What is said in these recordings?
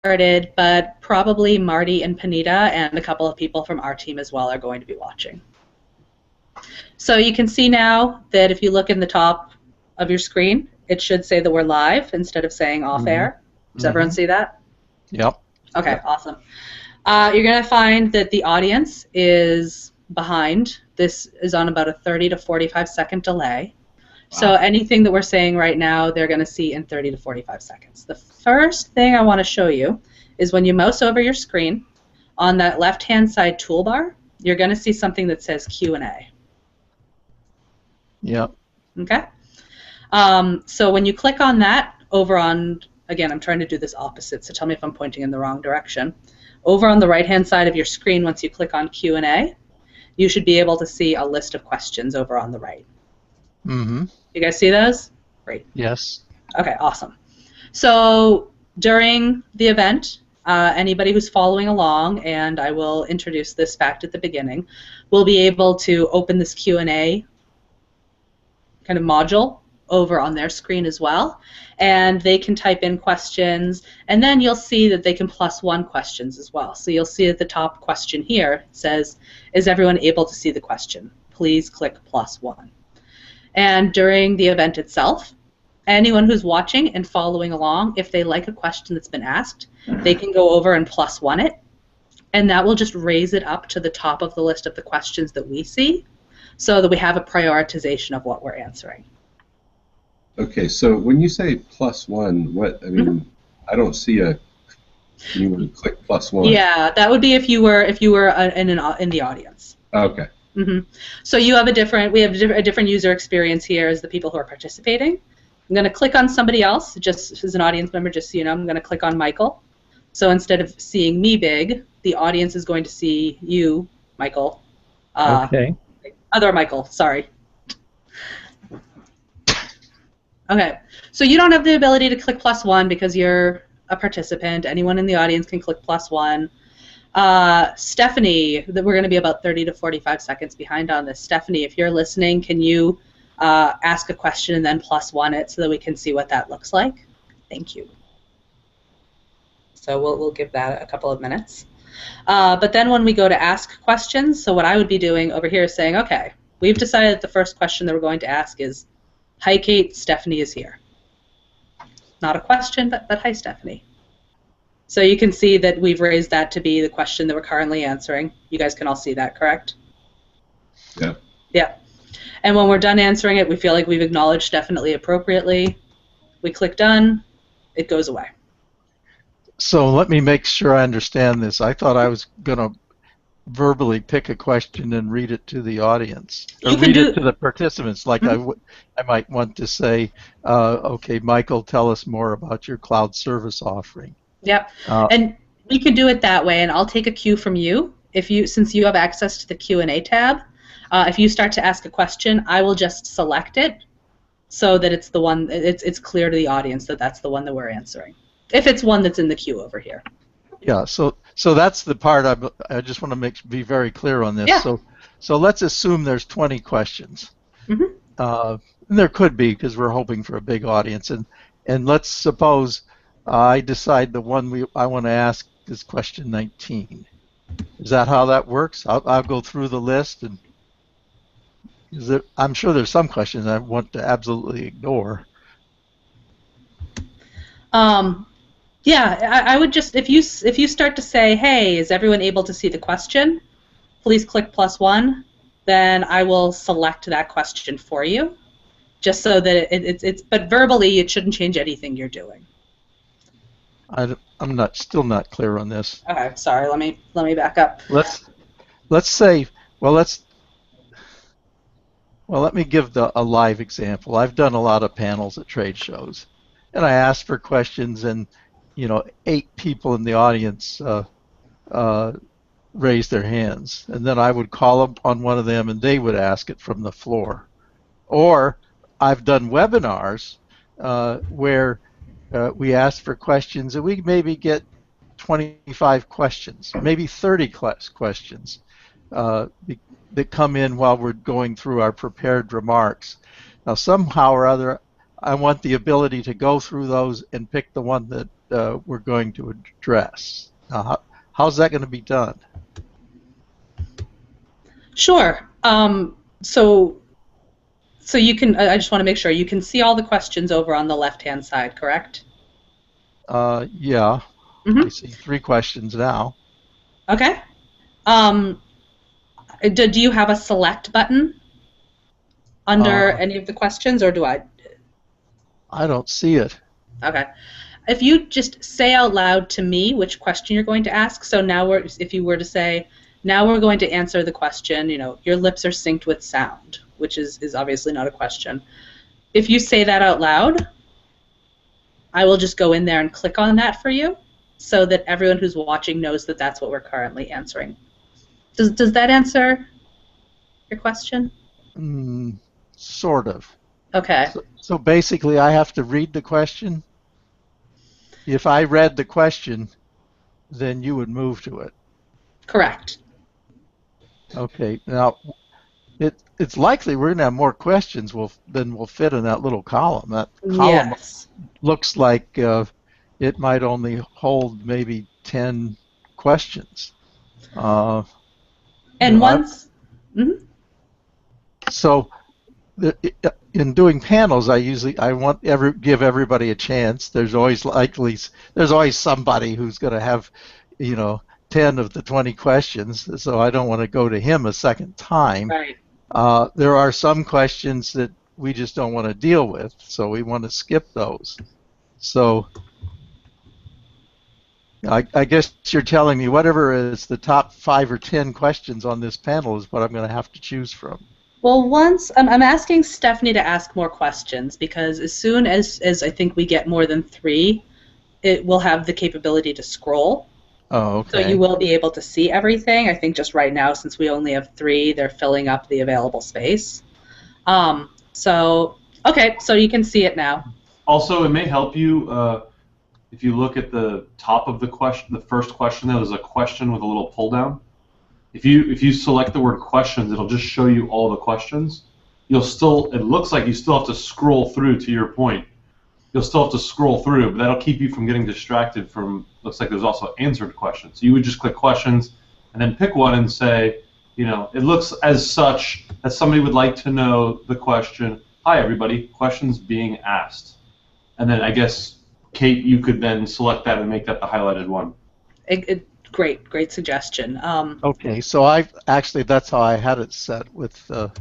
started, but probably Marty and Panita and a couple of people from our team as well are going to be watching. So you can see now that if you look in the top of your screen, it should say that we're live instead of saying off air. Does everyone see that? Yep. Okay, yep. Awesome. You're going to find that the audience is behind. This is on about a 30 to 45 second delay. Wow. So anything that we're saying right now, they're going to see in 30 to 45 seconds. The first thing I want to show you is when you mouse over your screen, on that left-hand side toolbar, you're going to see something that says Q&A. Yep. Okay? So when you click on that, over on, again, I'm trying to do this opposite, so tell me if I'm pointing in the wrong direction. Over on the right-hand side of your screen, once you click on Q&A, you should be able to see a list of questions over on the right. Mm-hmm. You guys see those? Great. Yes. Okay, awesome. So during the event, anybody who's following along, and I will introduce this fact at the beginning, will be able to open this Q&A kind of module over on their screen as well, and they can type in questions, and then you'll see that they can +1 questions as well. So you'll see at the top question here, it says, is everyone able to see the question? Please click +1. And during the event itself, anyone who's watching and following along, if they like a question that's been asked, they can go over and +1 it, and that will just raise it up to the top of the list of the questions that we see, so that we have a prioritization of what we're answering. Okay, so when you say +1, what, I mean, I don't see a, you would click +1. Yeah, that would be if you were in the audience. Okay. So you have we have a different user experience here as the people who are participating. I'm going to click on somebody else, just as an audience member, just so you know. I'm going to click on Michael. So instead of seeing me big, the audience is going to see you, Michael. Okay. Other Michael, sorry. Okay, so you don't have the ability to click +1 because you're a participant. Anyone in the audience can click +1. Stephanie, we're going to be about 30 to 45 seconds behind on this. Stephanie, if you're listening, can you ask a question and then +1 it so that we can see what that looks like? Thank you. So we'll give that a couple of minutes. But then when we go to ask questions, so what I would be doing over here is saying, okay, we've decided that the first question that we're going to ask is, hi, Kate, Stephanie is here. Not a question, but hi, Stephanie. So you can see that we've raised that to be the question that we're currently answering. You guys can all see that, correct? Yeah. Yeah. And when we're done answering it, we feel like we've acknowledged definitely appropriately. We click done, it goes away. So let me make sure I understand this. I thought I was going to verbally pick a question and read it to the audience, or read it to the participants, like I might want to say, okay, Michael, tell us more about your cloud service offering. Yep, and we can do it that way, and I'll take a cue from you. Since you have access to the Q&A tab, if you start to ask a question, I will just select it so that it's the one, it's clear to the audience that that's the one that we're answering, if it's one that's in the queue over here. Yeah, so that's the part I just want to be very clear on this. Yeah. So let's assume there's 20 questions. And there could be, because we're hoping for a big audience. And let's suppose I decide the one I want to ask is question 19. Is that how that works? I'll go through the list, and I'm sure there's some questions I want to absolutely ignore. Yeah, I would just, if you start to say, hey, is everyone able to see the question? Please click +1. Then I will select that question for you, just so that but verbally it shouldn't change anything you're doing. I'm still not clear on this. Okay, sorry. Let me back up. Let's say, let me give a live example. I've done a lot of panels at trade shows, and I ask for questions, and 8 people in the audience raise their hands, and then I would call upon one of them, and they would ask it from the floor. Or I've done webinars where we ask for questions, and we maybe get 25 questions, maybe 30 questions that come in while we're going through our prepared remarks. Now, somehow or other, I want the ability to go through those and pick the one that we're going to address. Now, how's that going to be done? Sure. So you can. I just want to make sure you can see all the questions over on the left-hand side, correct? Yeah, I see 3 questions now. Okay. Do you have a select button under any of the questions, or do I? I don't see it. Okay. If you just say out loud to me which question you're going to ask, so now if you were to say, now we're going to answer the question, your lips are synced with sound, which is obviously not a question. If you say that out loud, I will just go in there and click on that for you so that everyone who's watching knows that that's what we're currently answering. Does that answer your question? Sort of. Okay. So basically, I have to read the question. If I read the question, then you would move to it. Correct. Okay. Now, it's likely we're going to have more questions than will fit in that little column. That column Yes. looks like it might only hold maybe 10 questions. And once. So in doing panels, I want give everybody a chance. There's always somebody who's going to have 10 of the 20 questions, so I don't want to go to him a second time. Right. There are some questions that we just don't want to deal with, so we want to skip those. So I guess you're telling me whatever is the top 5 or 10 questions on this panel is what I'm going to have to choose from. Well, once I'm asking Stephanie to ask more questions, because as soon as I think we get more than 3, it will have the capability to scroll. Oh, okay. So you will be able to see everything. I think just right now, since we only have 3, they're filling up the available space. So you can see it now. Also, it may help you if you look at the top of the question, the first question. There's a question with a little pull down. If you select the word questions, it'll just show you all the questions. It looks like you still have to scroll through. To your point, you'll still have to scroll through, but that'll keep you from getting distracted from. Looks like there's also answered questions. So you would just click questions, and then pick one and say, it looks as such that somebody would like to know the question. Hi everybody, questions being asked, and then I guess Kate, you could then select that and make that the highlighted one. Great suggestion. Okay, so that's how I had it set with the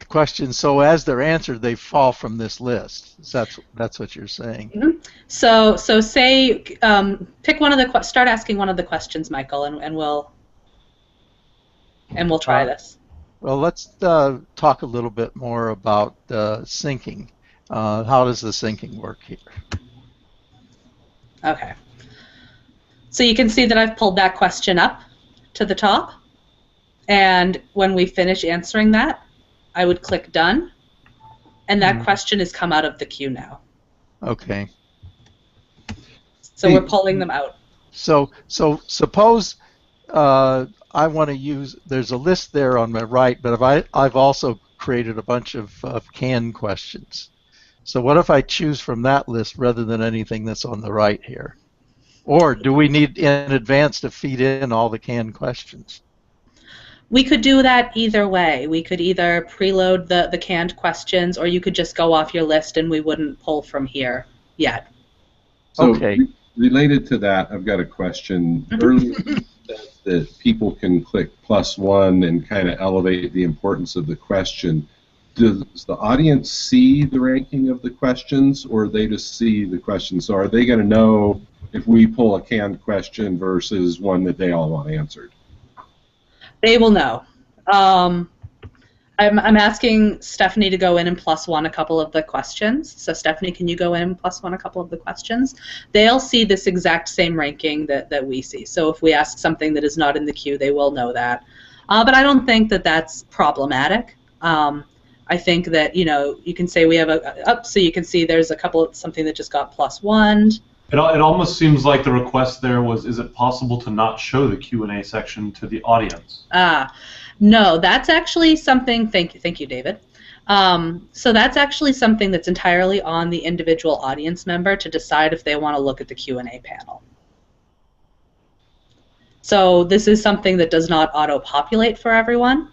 questions. So as they're answered, they fall from this list. That's what you're saying. Mm-hmm. So say pick one of start asking one of the questions, Michael, and we'll try this. Well, let's talk a little bit more about syncing. How does the syncing work here? Okay. So you can see that I've pulled that question up to the top, and when we finish answering that, I would click Done, and that question has come out of the queue now. Okay. So we're pulling them out. So suppose I want to use, there's a list there on my right, but I've also created a bunch of canned questions. So what if I choose from that list rather than anything that's on the right here? Or do we need in advance to feed in all the canned questions? We could do that either way. We could either preload the canned questions, or you could just go off your list and we wouldn't pull from here yet. So okay. Related to that, I've got a question. Earlier you said that people can click +1 and kind of elevate the importance of the question. Does the audience see the ranking of the questions, or they just see the questions? So are they going to know if we pull a canned question versus one that they all want answered? They will know. I'm asking Stephanie to go in and +1 a couple of the questions. So Stephanie, can you go in and +1 a couple of the questions? They'll see this exact same ranking that we see. So if we ask something that is not in the queue, they will know that. But I don't think that that's problematic. I think that, you can say we have so you can see there's a couple, something that just got +1. It almost seems like the request there was, is it possible to not show the Q&A section to the audience? No, that's actually something, thank you, David. So that's actually something that's entirely on the individual audience member to decide if they want to look at the Q&A panel. So this is something that does not auto-populate for everyone.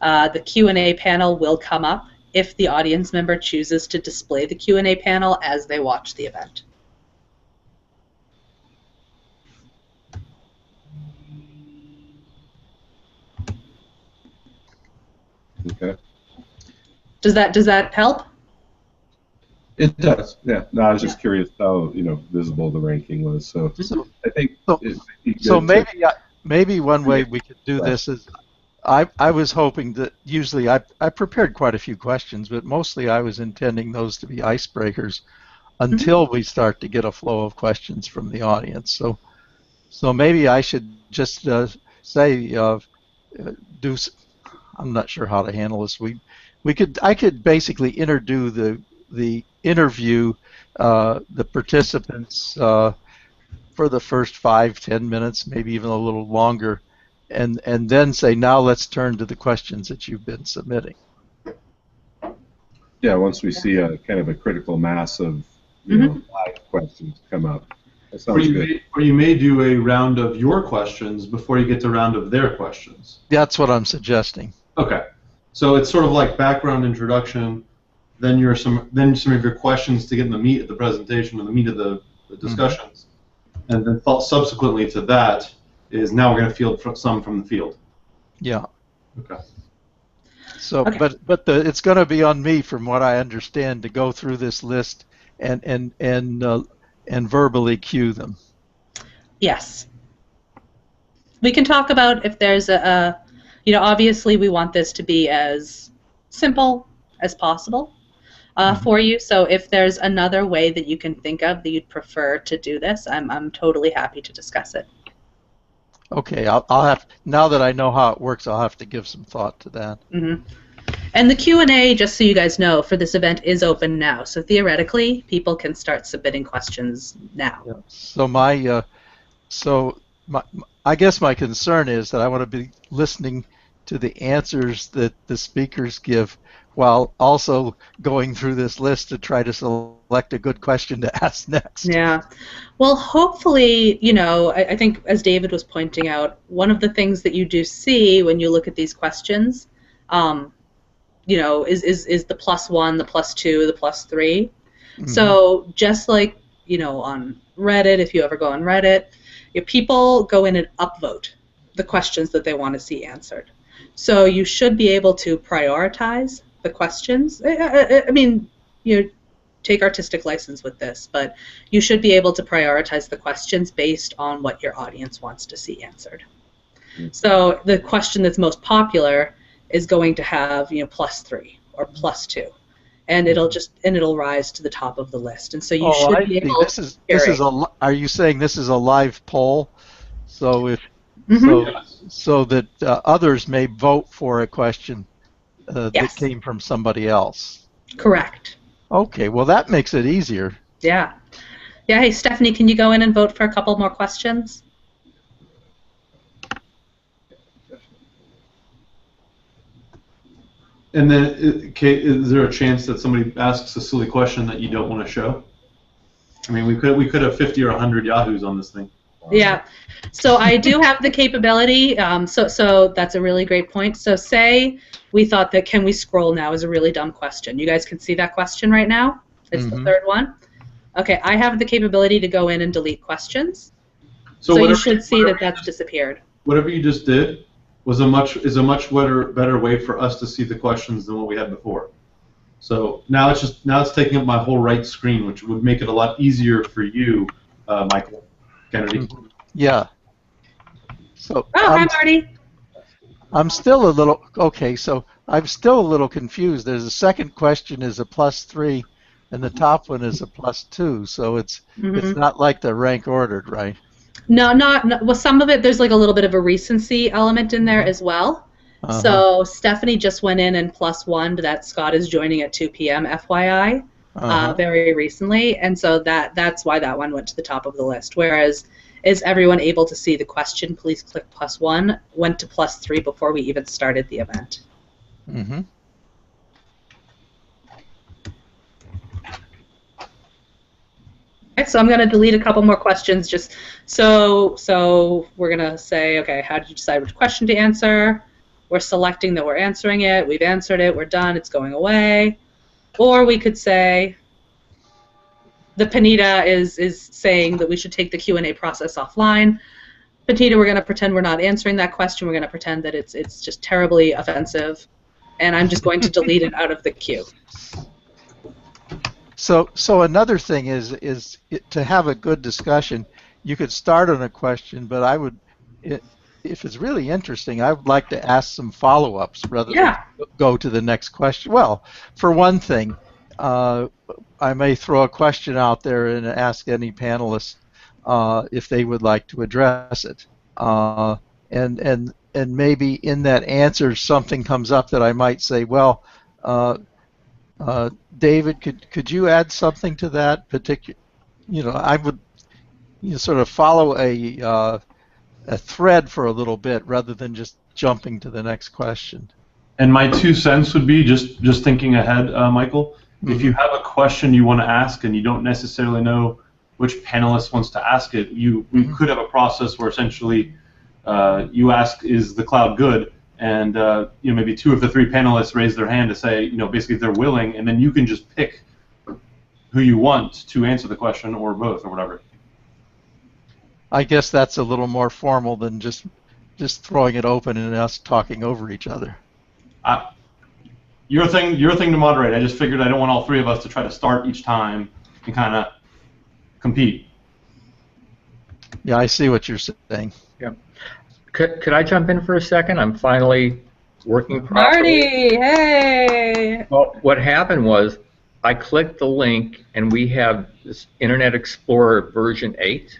The Q&A panel will come up if the audience member chooses to display the Q&A panel as they watch the event. Okay. Does that help? It does. Yeah. No, I was just curious how visible the ranking was. So I think it'd be good so to, maybe one way we could do this is I was hoping that usually I prepared quite a few questions, but mostly I was intending those to be icebreakers until we start to get a flow of questions from the audience. So maybe I should just say do. I'm not sure how to handle this. I could basically interview the participants for the first 5-10 minutes, maybe even a little longer, and then say, now let's turn to the questions that you've been submitting. Yeah, once we see a kind of a critical mass of live questions come up. That sounds good. Or you may do a round of your questions before you get to a round of their questions. That's what I'm suggesting. Okay. So it's sort of like background introduction, then some of your questions to get in the meat of the presentation or the meat of the discussions. And then subsequently to that is now we're going to field some from the field. Yeah. Okay. So, but it's going to be on me, from what I understand, to go through this list and verbally cue them. Yes. We can talk about if there's obviously we want this to be as simple as possible for you. So if there's another way that you can think of that you'd prefer to do this, I'm totally happy to discuss it. Okay, I'll have, now that I know how it works, I'll have to give some thought to that. And the Q&A, just so you guys know, for this event is open now. So theoretically, people can start submitting questions now. Yeah. So I guess my concern is that I want to be listening to the answers that the speakers give while also going through this list to try to select a good question to ask next. Yeah. Well, hopefully, I think as David was pointing out, one of the things that you do see when you look at these questions, is the +1, the +2, the +3. So just like, on Reddit, if you ever go on Reddit, people go in and upvote the questions that they want to see answered. So you should be able to prioritize the questions. I mean, take artistic license with this, but you should be able to prioritize the questions based on what your audience wants to see answered. So the question that's most popular is going to have +3 or +2, and it'll rise to the top of the list. And so you should be able. Are you saying this is a live poll? So so that others may vote for a question that came from somebody else. Correct. Okay, well that makes it easier. Yeah. Yeah. Hey, Stephanie, can you go in and vote for a couple more questions? And then, Kate, is there a chance that somebody asks a silly question that you don't want to show? I mean, we could have 50 or 100 Yahoos on this thing. Yeah. So I do have the capability. So that's a really great point. So say we thought that can we scroll now is a really dumb question. You guys can see that question right now. It's the third one. Okay, I have the capability to go in and delete questions. So you should see that that's disappeared. Whatever you just did is a much better way for us to see the questions than what we had before. So now it's taking up my whole right screen, which would make it a lot easier for you, Michael Kennedy. Yeah. So hi Marty. I'm still a little confused. There's a second question is a +3, and the top one is a +2. So it's not like they're rank ordered, right? No, well, some of it, there's like a little bit of a recency element in there as well. So Stephanie just went in and +1 that Scott is joining at 2 p.m. FYI very recently, and so that's why that one went to the top of the list. Whereas, is everyone able to see the question? Please click +1 went to +3 before we even started the event. Okay, so I'm going to delete a couple more questions just so we're going to say, okay, how did you decide which question to answer? We're selecting that we're answering it. We've answered it. We're done. It's going away. Or we could say the Panita is saying that we should take the Q&A process offline. Panita, we're going to pretend we're not answering that question. We're going to pretend that it's just terribly offensive, and I'm just going to delete it out of the queue. So another thing is to have a good discussion. You could start on a question, but if it's really interesting, I would like to ask some follow-ups rather than go to the next question. Well, for one thing, I may throw a question out there and ask any panelist if they would like to address it, and maybe in that answer something comes up that I might say, well. David, could you add something to that particular? I would sort of follow a thread for a little bit rather than just jumping to the next question. And my 2 cents would be just thinking ahead, Michael. Mm-hmm. If you have a question you want to ask and you don't necessarily know which panelist wants to ask it, we could have a process where essentially you ask, "Is the cloud good?" And maybe 2 of the 3 panelists raise their hand to say, basically if they're willing, and then you can just pick who you want to answer the question, or both, or whatever. I guess that's a little more formal than just throwing it open and us talking over each other. Your thing to moderate. I just figured I don't want all 3 of us to try to start each time and kind of compete. Yeah, I see what you're saying. Yeah. Could I jump in for a second? I'm finally working properly. Marty, hey! Well, what happened was I clicked the link, and we have this Internet Explorer version 8.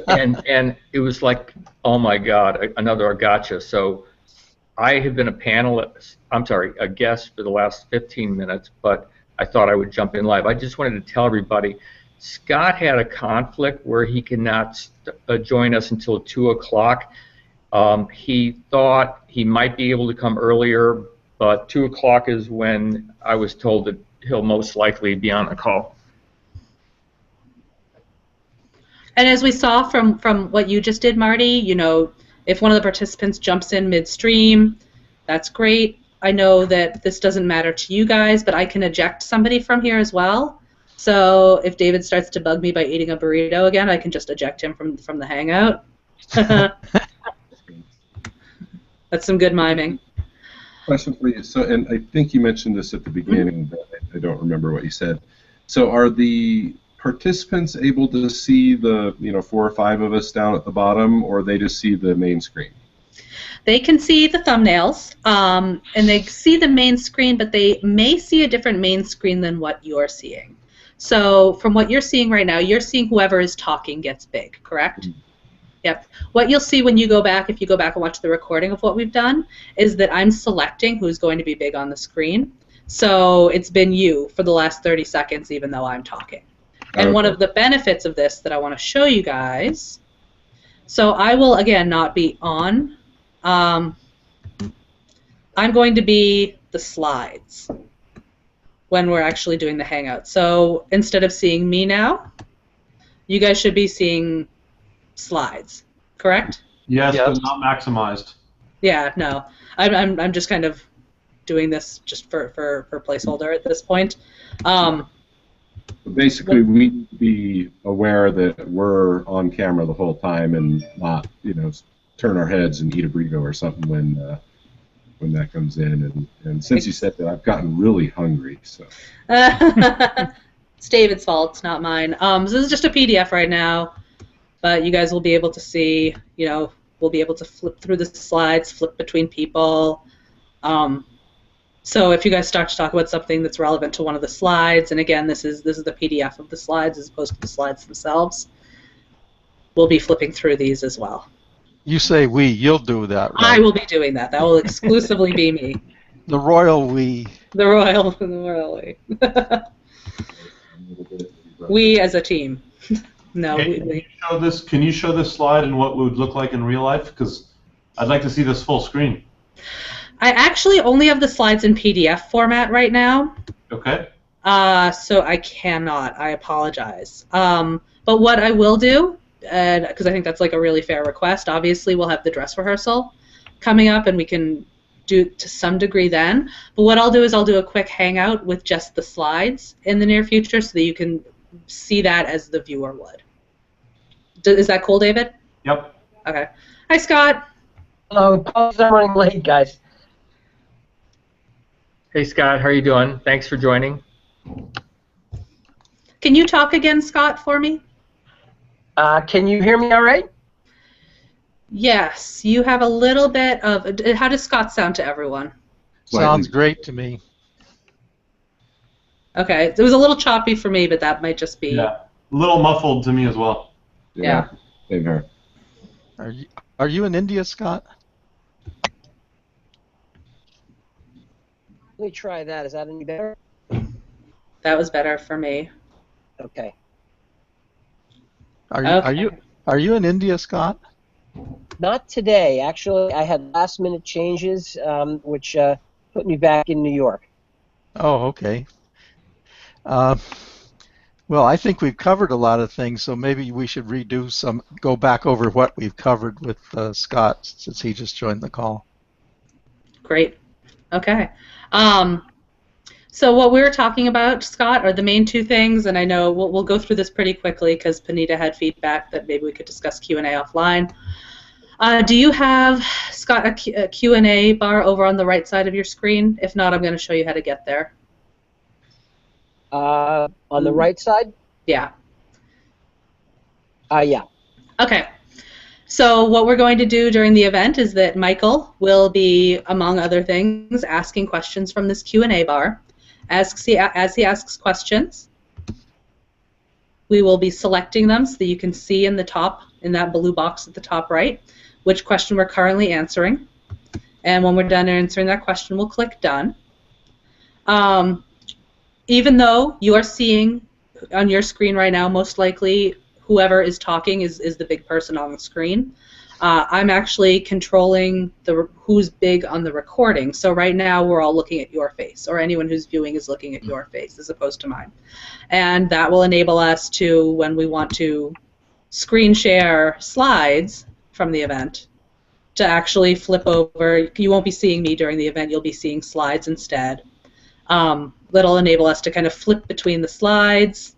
and it was like, oh my God, another gotcha. So I have been a guest for the last 15 minutes, but I thought I would jump in live. I just wanted to tell everybody, Scott had a conflict where he cannot join us until 2 o'clock. He thought he might be able to come earlier, but 2 o'clock is when I was told that he'll most likely be on the call. And as we saw from what you just did, Marty, if one of the participants jumps in midstream, that's great. I know that this doesn't matter to you guys, but I can eject somebody from here as well. So if David starts to bug me by eating a burrito again, I can just eject him from the Hangout. That's some good miming. Question for you. So, and I think you mentioned this at the beginning, but I don't remember what you said. So, are the participants able to see the 4 or 5 of us down at the bottom, or they just see the main screen? They can see the thumbnails, and they see the main screen, but they may see a different main screen than what you're seeing. So from what you're seeing right now, you're seeing whoever is talking gets big, correct? Mm-hmm. Yep. What you'll see when you go back, if you go back and watch the recording of what we've done, is that I'm selecting who's going to be big on the screen. So it's been you for the last 30 seconds, even though I'm talking. And one of the benefits of this that I want to show you guys, so I will, again, not be on. I'm going to be the slides when we're actually doing the Hangout. So instead of seeing me now, you guys should be seeing slides, correct? Yes, but not maximized. Yeah, no. I'm just kind of doing this just for placeholder at this point. Basically, we need to be aware that we're on camera the whole time and not, turn our heads and eat a burrito or something when that comes in. And since you said that, I've gotten really hungry. So it's David's fault, it's not mine. So this is just a PDF right now, but you guys will be able to see, we'll be able to flip through the slides, flip between people. So if you guys start to talk about something that's relevant to one of the slides, and again, this is the PDF of the slides as opposed to the slides themselves, we'll be flipping through these as well. You say we, you'll do that, right? I will be doing that. That will exclusively be me. The royal we. The royal we. We as a team. No, Can you show this slide and what it would look like in real life? Because I'd like to see this full screen. I actually only have the slides in PDF format right now. Okay. So I cannot. I apologize. But what I will do, because I think that's like a really fair request, obviously we'll have the dress rehearsal coming up and we can do to some degree then. But what I'll do is I'll do a quick hangout with just the slides in the near future so that you can see that as the viewer would. Is that cool, David? Yep. Okay. Hi, Scott. Hello, apologies I'm running late, guys. Hey Scott, how are you doing? Thanks for joining. Can you talk again, Scott, for me? Can you hear me all right? Yes. You have a little bit of... How does Scott sound to everyone? Sounds great to me. Okay. It was a little choppy for me, but that might just be... Yeah. A little muffled to me as well. Yeah. Same here. Are you in India, Scott? Let me try that. Is that any better? That was better for me. Okay. Are you in India, Scott? Not today. Actually, I had last-minute changes, which put me back in New York. Oh, okay. Well, I think we've covered a lot of things, so maybe we should go back over what we've covered with Scott since he just joined the call. Great. Okay. So what we were talking about, Scott, are the main two things, and I know we'll go through this pretty quickly because Panita had feedback that maybe we could discuss Q&A offline. Do you have, Scott, a Q&A bar over on the right side of your screen? If not, I'm going to show you how to get there. On the right side? Yeah. Yeah. Okay. So what we're going to do during the event is that Michael will be, among other things, asking questions from this Q&A bar. As he asks questions, we will be selecting them so that you can see in the top, in that blue box at the top right, which question we're currently answering. And when we're done answering that question, we'll click Done. Even though you are seeing on your screen right now, most likely whoever is talking is the big person on the screen. I'm actually controlling who's big on the recording. So right now we're all looking at your face, or anyone who's viewing is looking at your face as opposed to mine. And that will enable us to, when we want to screen share slides from the event, to actually flip over. You won't be seeing me during the event, you'll be seeing slides instead. That'll enable us to kind of flip between the slides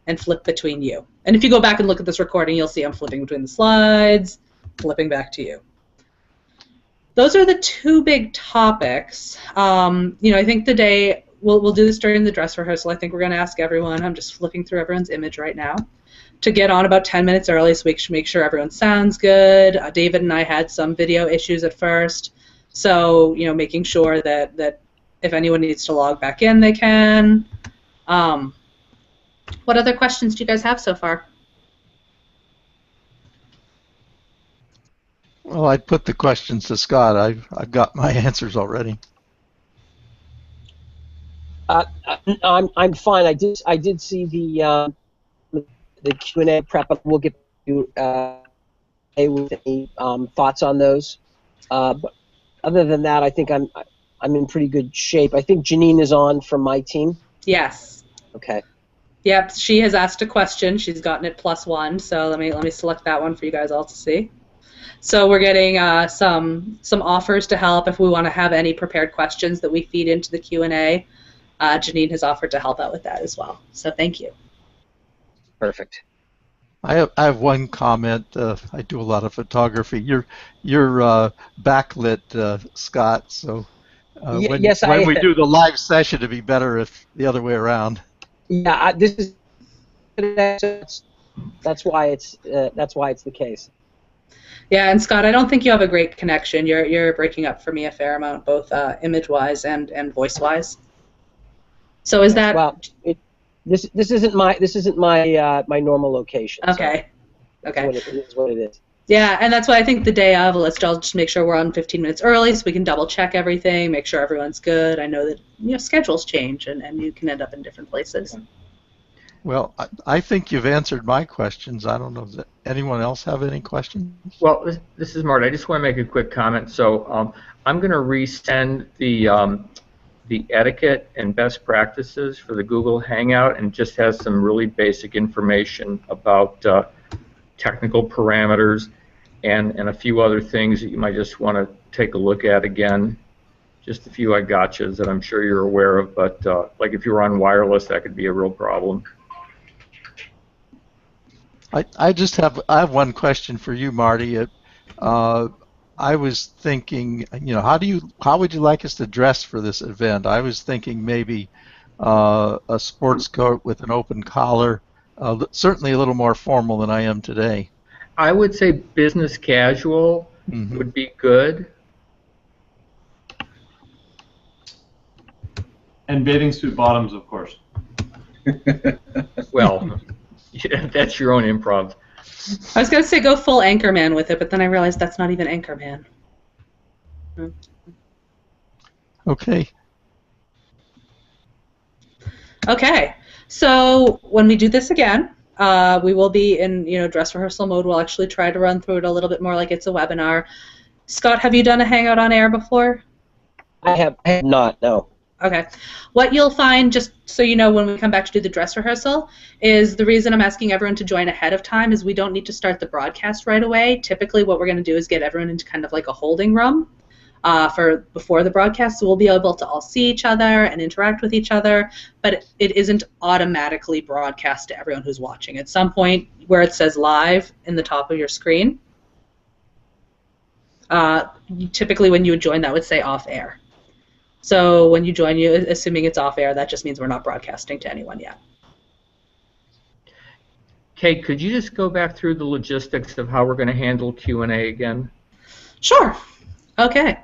and flip between you. And if you go back and look at this recording, you'll see I'm flipping between the slides, flipping back to you. Those are the two big topics. I think the day, we'll do this during the dress rehearsal. I think we're going to ask everyone, I'm just flipping through everyone's image right now, to get on about 10 minutes early so we can make sure everyone sounds good. David and I had some video issues at first, so making sure that if anyone needs to log back in, they can. What other questions do you guys have so far? Well, I put the questions to Scott. I've got my answers already. I'm fine. I did see the Q&A prep. We'll get to with any thoughts on those. But other than that, I think I'm in pretty good shape. I think Janine is on from my team. Yes. Okay. Yep, she has asked a question. She's gotten it +1, so let me select that one for you guys all to see. So we're getting some offers to help if we want to have any prepared questions that we feed into the Q&A. Janine has offered to help out with that as well. So thank you. Perfect. I have one comment. I do a lot of photography. You're backlit, Scott. So when we do the live session, it'd be better if the other way around. Yeah, that's why it's the case. Yeah, and Scott, I don't think you have a great connection. You're breaking up for me a fair amount, both image-wise and voice-wise. So is that? Well, this isn't my normal location. Okay. So okay. It is what it is. Yeah, and that's why I think the day of, let's just make sure we're on 15 minutes early so we can double check everything, make sure everyone's good. I know that schedules change and you can end up in different places. Well, I think you've answered my questions. I don't know. Does anyone else have any questions? Well, this is Marty. I just want to make a quick comment. So I'm going to resend the the etiquette and best practices for the Google Hangout, and just has some really basic information about technical parameters and a few other things that you might just want to take a look at again. Just a few gotchas that I'm sure you're aware of, but like if you're on wireless, that could be a real problem. I have one question for you, Marty. I was thinking, how would you like us to dress for this event? I was thinking maybe a sports coat with an open collar, certainly a little more formal than I am today. I would say business casual would be good. And bathing suit bottoms, of course. Well, yeah, that's your own improv. I was going to say go full Anchorman with it, but then I realized that's not even Anchorman. Okay. Okay. So when we do this again, we will be in dress rehearsal mode. We'll actually try to run through it a little bit more like it's a webinar. Scott, have you done a Hangout on Air before? I have not, no. Okay. What you'll find, just so you know when we come back to do the dress rehearsal, is the reason I'm asking everyone to join ahead of time is we don't need to start the broadcast right away. Typically what we're going to do is get everyone into kind of like a holding room for before the broadcast, so we'll be able to all see each other and interact with each other, but it isn't automatically broadcast to everyone who's watching. At some point where it says live in the top of your screen, typically when you would join that would say off air. So when you join, assuming it's off air, that just means we're not broadcasting to anyone yet. Kate, could you just go back through the logistics of how we're going to handle Q&A again? Sure. Okay.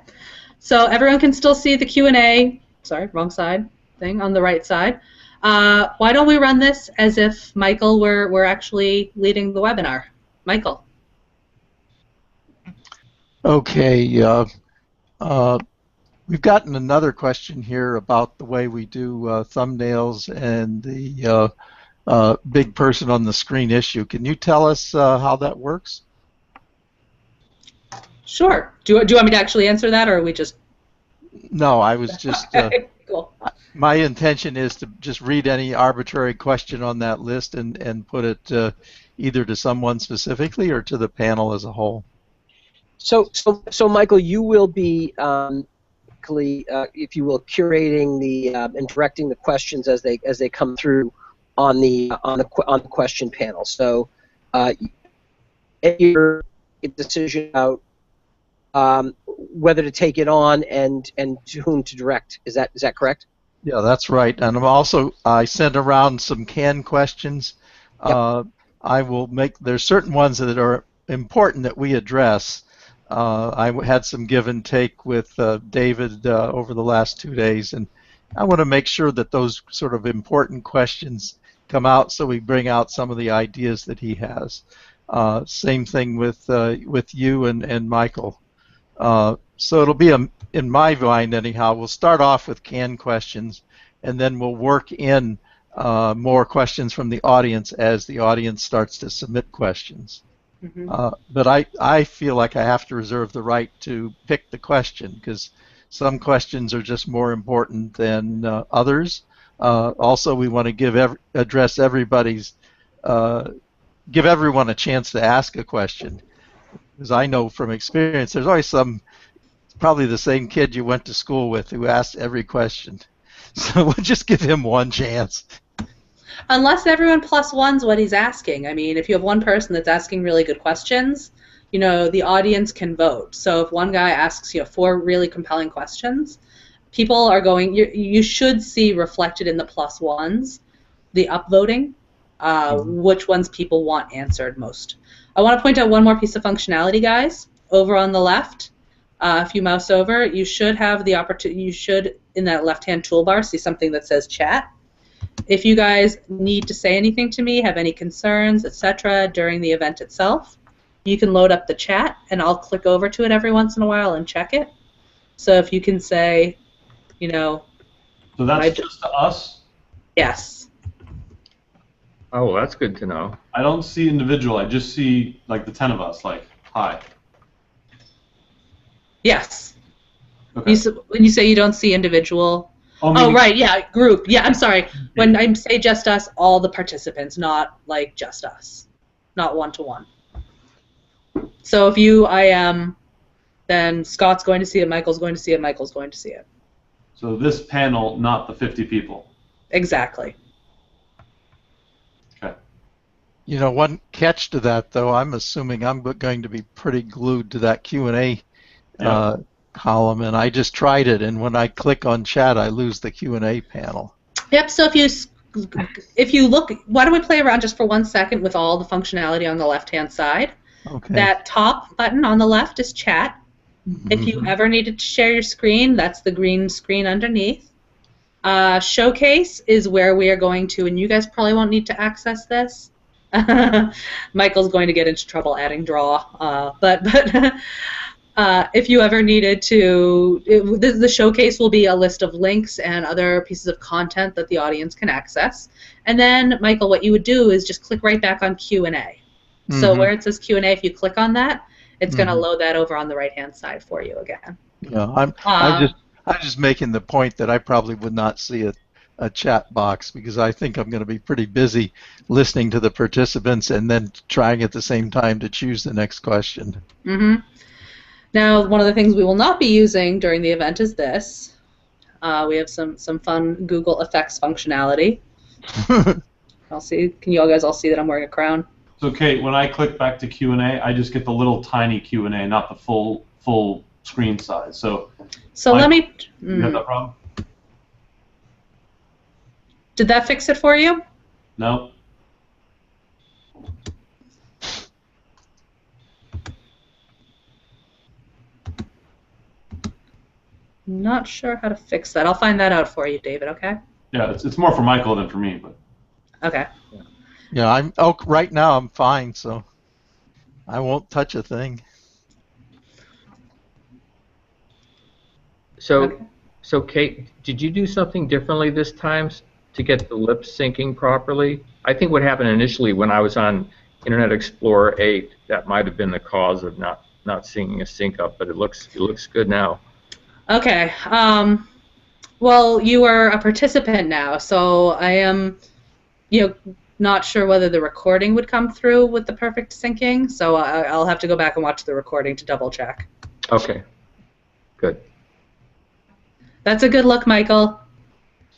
So everyone can still see the Q&A, sorry, wrong side thing, on the right side. Why don't we run this as if Michael were actually leading the webinar? Michael. Okay. We've gotten another question here about the way we do thumbnails and the big person on the screen issue. Can you tell us how that works? Sure. Do you want me to actually answer that, or are we just... No, I was just... Cool. My intention is to just read any arbitrary question on that list and put it either to someone specifically or to the panel as a whole. So Michael, you will be... if you will, curating the and directing the questions as they come through on the question panel. So, your decision about whether to take it on and to whom to direct. Is that correct? Yeah, that's right. And I sent around some canned questions. Yep. There's certain ones that are important that we address. I had some give and take with David over the last 2 days, and I want to make sure that those sort of important questions come out so we bring out some of the ideas that he has. Same thing with you and Michael. So it'll be, in my mind anyhow, we'll start off with canned questions, and then we'll work in more questions from the audience as the audience starts to submit questions. But I feel like I have to reserve the right to pick the question because some questions are just more important than others. Also, we want to give everyone a chance to ask a question. Because I know from experience, there's always probably the same kid you went to school with who asked every question. So we'll just give him one chance. Unless everyone plus one's what he's asking. I mean, if you have one person that's asking really good questions, the audience can vote. So if one guy asks 4 really compelling questions, people are going, you should see reflected in the plus ones, the upvoting, which ones people want answered most. I want to point out one more piece of functionality, guys. Over on the left, if you mouse over, you should have the opportunity, in that left-hand toolbar, see something that says chat. If you guys need to say anything to me, have any concerns, etc., during the event itself, you can load up the chat, and I'll click over to it every once in a while and check it. So if you can say, So that's just to us? Yes. Oh, that's good to know. I don't see individual. I just see, like, the 10 of us, like, hi. Yes. Okay. When you say you don't see individual, Oh, meaning- right, yeah, group. Yeah, I'm sorry. When I say just us, all the participants, not like just us. Not one-to-one. So if I am, then Scott's going to see it, Michael's going to see it, Michael's going to see it. So this panel, not the 50 people. Exactly. Okay. You know, one catch to that, though, I'm assuming I'm going to be pretty glued to that Q&A column, and I just tried it, and when I click on chat, I lose the Q&A panel. Yep, so if you look, why don't we play around just for 1 second with all the functionality on the left-hand side. Okay. That top button on the left is chat. If you ever needed to share your screen, that's the green screen underneath. Showcase is where we are going to, and you guys probably won't need to access this. Michael's going to get into trouble adding draw, but if you ever needed to, the showcase will be a list of links and other pieces of content that the audience can access. And then, Michael, what you would do is just click right back on Q&A. So where it says Q&A, if you click on that, it's going to load that over on the right-hand side for you again. Yeah, I'm just making the point that I probably would not see a chat box because I think I'm going to be pretty busy listening to the participants and then trying at the same time to choose the next question. Now, one of the things we will not be using during the event is this. We have some fun Google Effects functionality. I'll see. Can you guys all see that I'm wearing a crown? So Kate, when I click back to Q&A, I just get the little tiny Q&A, not the full screen size. So let me. You have that problem? Did that fix it for you? No. Not sure how to fix that. I'll find that out for you, David. Okay. Yeah, it's more for Michael than for me, but. Okay. Yeah, right now I'm fine, so I won't touch a thing. So Kate, did you do something differently this time to get the lip syncing properly? I think what happened initially when I was on Internet Explorer 8, that might have been the cause of not seeing a sync up, but it looks good now. Okay. Well, you are a participant now, so I am, not sure whether the recording would come through with the perfect syncing, so I'll have to go back and watch the recording to double check. Okay. Good. That's a good look, Michael.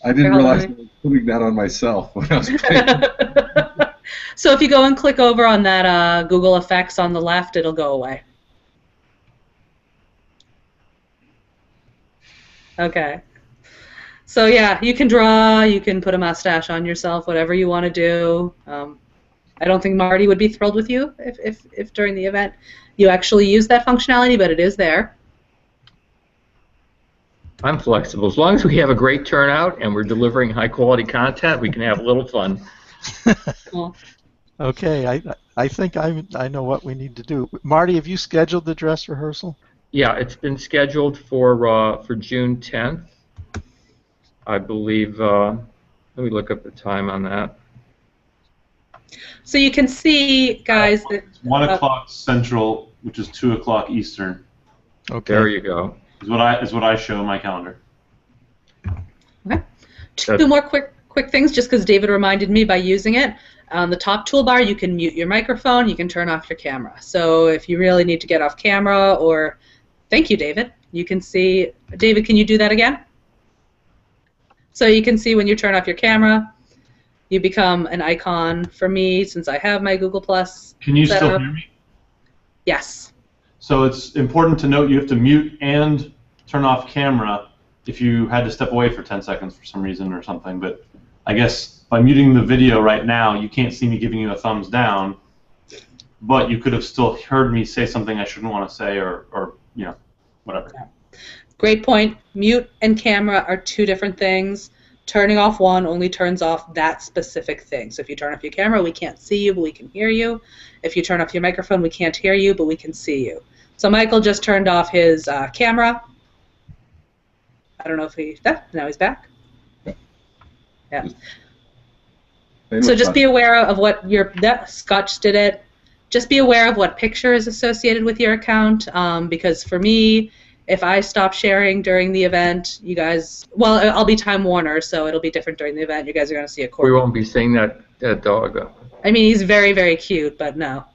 I didn't realize I was putting that on myself when I was playing. So if you go and click over on that Google Effects on the left, it'll go away. Okay. So yeah, you can draw, you can put a mustache on yourself, whatever you want to do. I don't think Marty would be thrilled with you if during the event you actually use that functionality, but it is there. I'm flexible. As long as we have a great turnout and we're delivering high-quality content, we can have a little fun. Cool. Okay, I think I know what we need to do. Marty, have you scheduled the dress rehearsal? Yeah, it's been scheduled for June 10th. I believe. Let me look up the time on that. So you can see, guys, that 1 o'clock Central, which is 2 o'clock Eastern. Okay. There you go. Is what I show in my calendar. Okay. Two more quick things, just because David reminded me by using it. On the top toolbar, you can mute your microphone, you can turn off your camera. So if you really need to get off camera, or thank you, David. You can see. David, can you do that again? So you can see when you turn off your camera, you become an icon for me since I have my Google Plus. Can you set still up. hear me? Yes. So it's important to note you have to mute and turn off camera if you had to step away for 10 seconds for some reason or something. But I guess by muting the video right now, you can't see me giving you a thumbs down, but you could have still heard me say something I shouldn't want to say or whatever. Great point. Mute and camera are two different things. Turning off one only turns off that specific thing. So if you turn off your camera, we can't see you, but we can hear you. If you turn off your microphone, we can't hear you, but we can see you. So Michael just turned off his camera. I don't know if now he's back. Yeah. So just be aware of what Scotch did it. Just be aware of what picture is associated with your account, because for me, If I stop sharing during the event, you guys, well, I'll be Time Warner, so it'll be different during the event. You guys are going to see a We corgi. won't be seeing that dog. I mean, he's very, very cute, but no.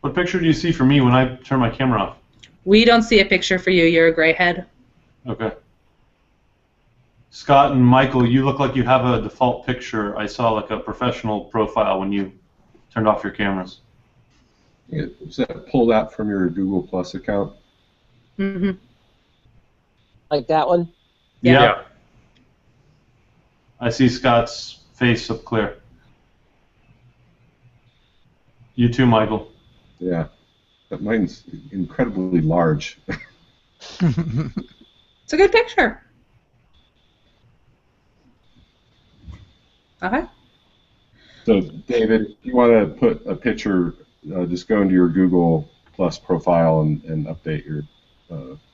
What picture do you see for me when I turn my camera off? We don't see a picture for you. You're a gray head. Okay. Scott and Michael, you look like you have a default picture. I saw like a professional profile when you turned off your cameras. Is that pulled out from your Google Plus account? Mm-hmm. Like that one? Yeah. I see Scott's face up clear. You too, Michael. Yeah. But mine's incredibly large. It's a good picture. Okay. So, David, if you want to put a picture, just go into your Google Plus profile and update your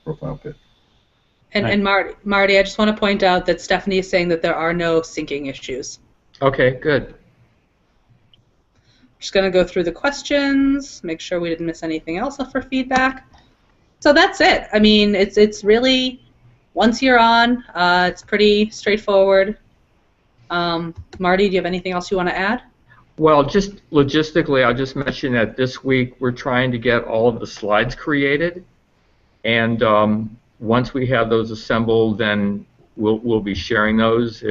profile pic. And Marty, I just want to point out that Stephanie is saying that there are no syncing issues. Okay, good. Just going to go through the questions, make sure we didn't miss anything else for feedback. So that's it. I mean, it's really, once you're on, it's pretty straightforward. Marty, do you have anything else you want to add? Well, just logistically, I'll just mention that this week we're trying to get all of the slides created, and once we have those assembled, then we'll be sharing those.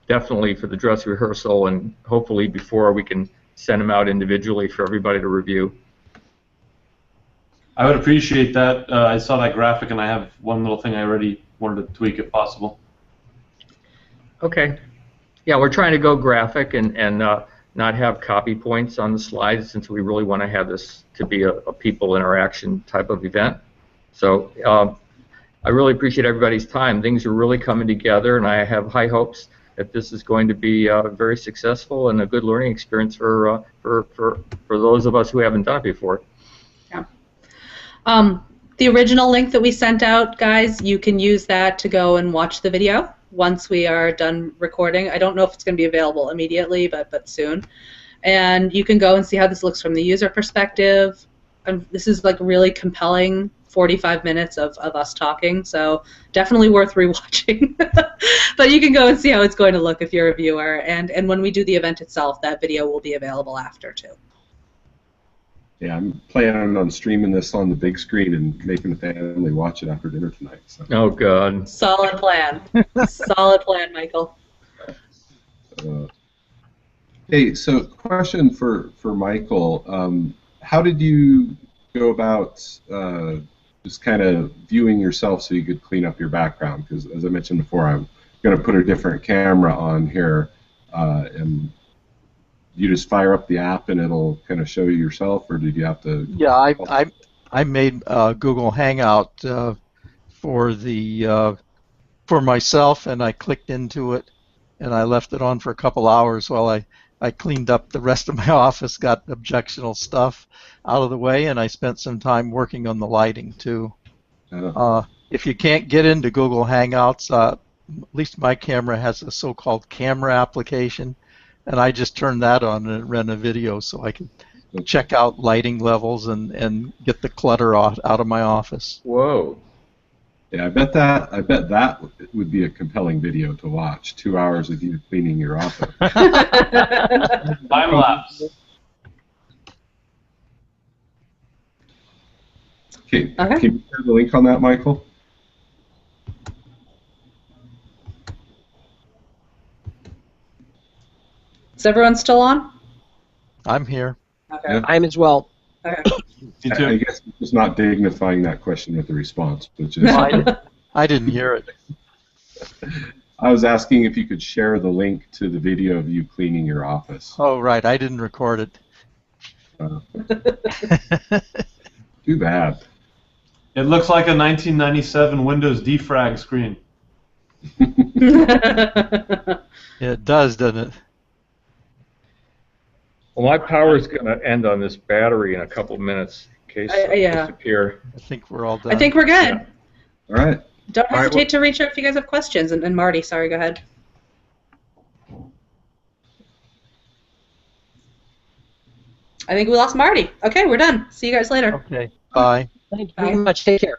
Definitely for the dress rehearsal, and hopefully before we can send them out individually for everybody to review. I would appreciate that. I saw that graphic, and I have one little thing I already wanted to tweak if possible. Okay. Yeah, we're trying to go graphic and not have copy points on the slides, since we really want to have this to be a people interaction type of event. So I really appreciate everybody's time. Things are really coming together, and I have high hopes that this is going to be very successful and a good learning experience for those of us who haven't done it before. Yeah. The original link that we sent out, guys, you can use that to go and watch the video once we are done recording. I don't know if it's going to be available immediately, but soon. And you can go and see how this looks from the user perspective. And this is like really compelling 45 minutes of us talking, so definitely worth rewatching. But you can go and see how it's going to look if you're a viewer. And when we do the event itself, that video will be available after too. Yeah, I'm planning on streaming this on the big screen and making the family watch it after dinner tonight. So. Oh, God. Solid plan. Solid plan, Michael. Hey, so question for Michael. How did you go about just kind of viewing yourself so you could clean up your background? Because as I mentioned before, I'm going to put a different camera on here, and you just fire up the app and it'll kind of show you yourself, or did you have to? Yeah, I made Google Hangout for myself, and I clicked into it, and I left it on for a couple hours while I cleaned up the rest of my office, got objectionable stuff out of the way, and I spent some time working on the lighting too. If you can't get into Google Hangouts, at least my camera has a so-called camera application, and I just turned that on and it ran a video so I could check out lighting levels and get the clutter out of my office. Whoa. Yeah, I bet that would be a compelling video to watch. 2 hours of you cleaning your office. Time lapse. Okay, can you share the link on that, Michael? Is everyone still on? I'm here. Okay. Yeah. I'm as well. Okay. Me too. I guess it's not dignifying that question with the response, which is. I didn't hear it. I was asking if you could share the link to the video of you cleaning your office. Oh, right. I didn't record it. Too bad. It looks like a 1997 Windows defrag screen. It does, doesn't it? Well, my power is going to end on this battery in a couple of minutes in case I disappear. I think we're all done. I think we're good. Yeah. All right. Don't All right, hesitate to reach out if you guys have questions. And Marty, sorry, go ahead. I think we lost Marty. Okay, we're done. See you guys later. Okay. Bye. Thank you very much. Take care.